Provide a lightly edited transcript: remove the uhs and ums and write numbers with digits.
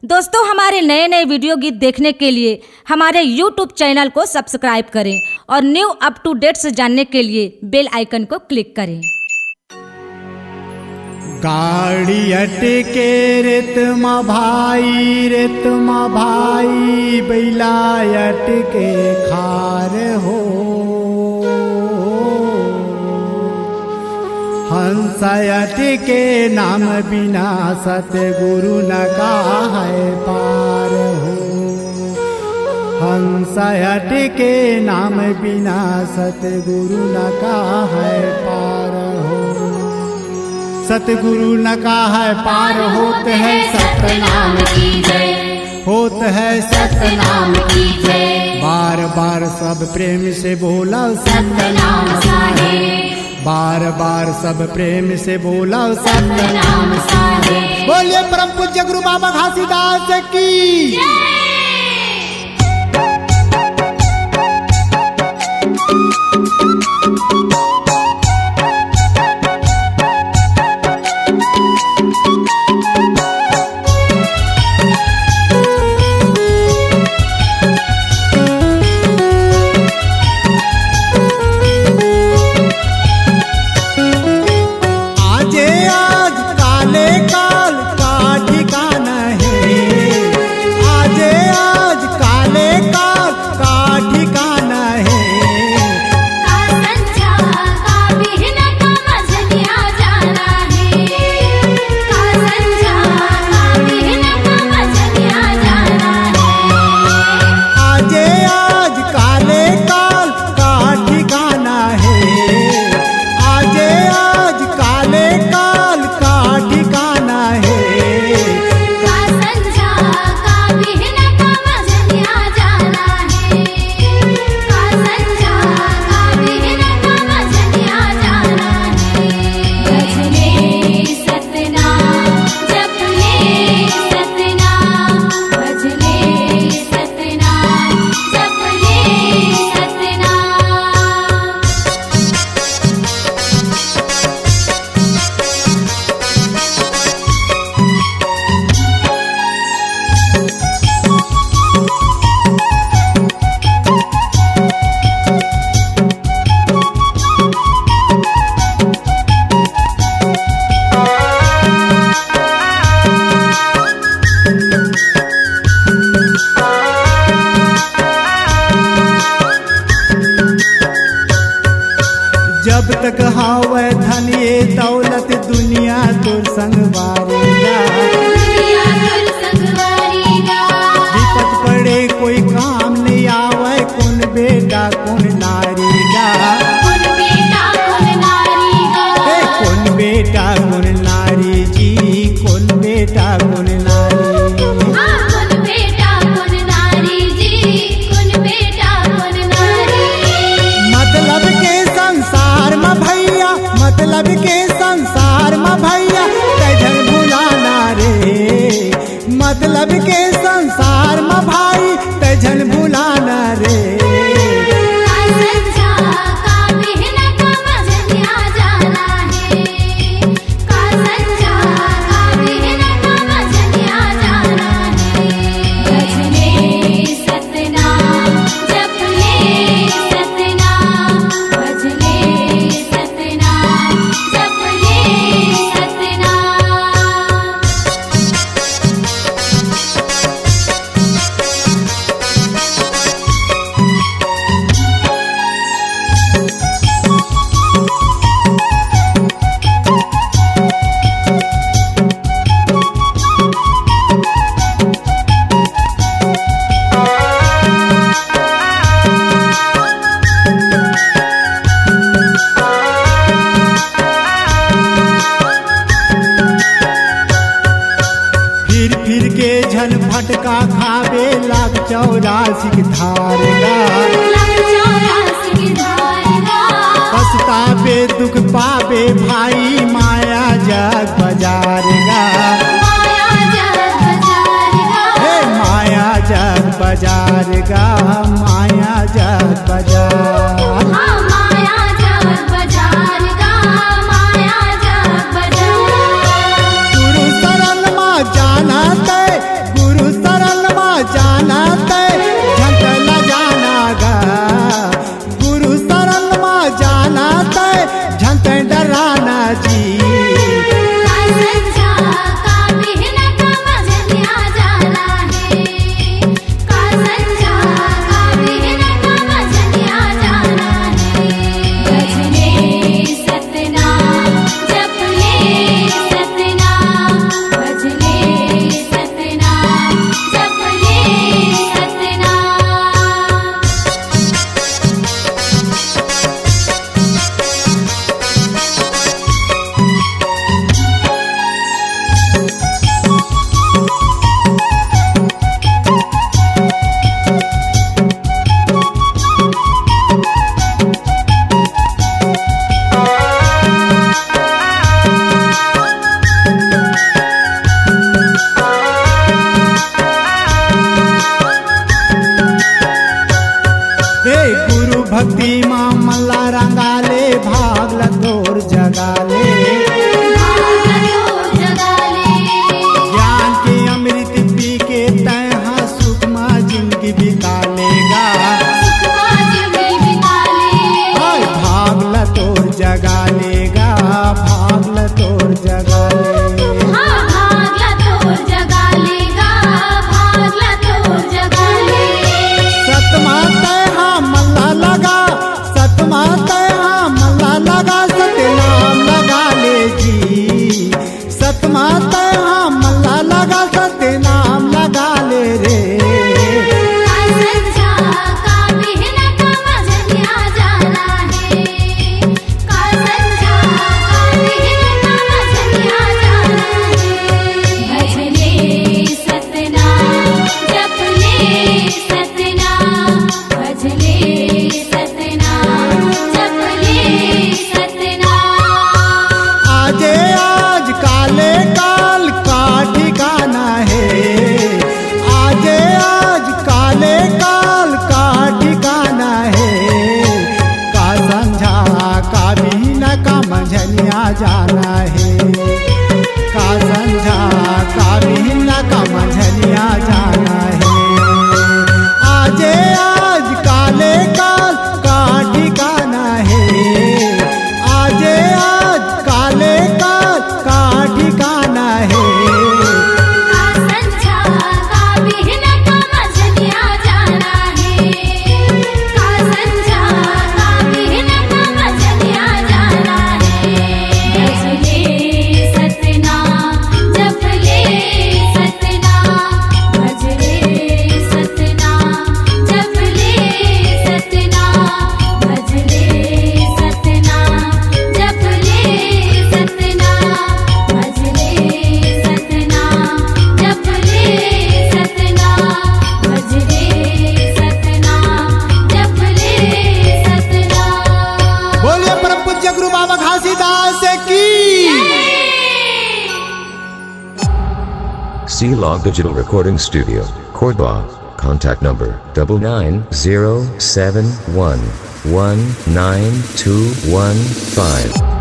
दोस्तों, हमारे नए नए वीडियो गीत देखने के लिए हमारे YouTube चैनल को सब्सक्राइब करें और न्यू अप टू डेट्स जानने के लिए बेल आइकन को क्लिक करें। गाड़ी अटके रेतमा भाई बैला अटके खार हो। हंस अटके नाम बिना सतगुरु न काहे पार हो। हंस अटके नाम बिना सतगुरु न काहे पार हो। सतगुरु न काहे पार होते है सतनाम की जय, होत है सतनाम की जय। बार बार सब प्रेम से बोला सतनाम साहेब, बार बार सब प्रेम से बोला सतनाम साहेब। बोलिए परम पूज्य गुरु बाबा घासीदास की जय। जब तक हावे धन ये दौलत दुनिया तोर संग वारेगा। विपत पड़े कोई काम नहीं आवे, कौन बेटा कौन नारीगा। कौन बेटा कौन नारी जी, कौन बेटा कौन नारी। मतलब के संसार में भैया तैजन भुलाना रे। मतलब के संसार में भाई तैजन भुलाना रे। फटका खावे लाख 84 की धारगा। पछतावे दुख पावे भाई माया जग बजारेगा। माया जग बजारेगा, माया जग बजार। गुरु शरण में जाना ते, गुरु तुलसीदास की। C-Log Digital Recording Studio, Cordoba. Contact number 9907119215.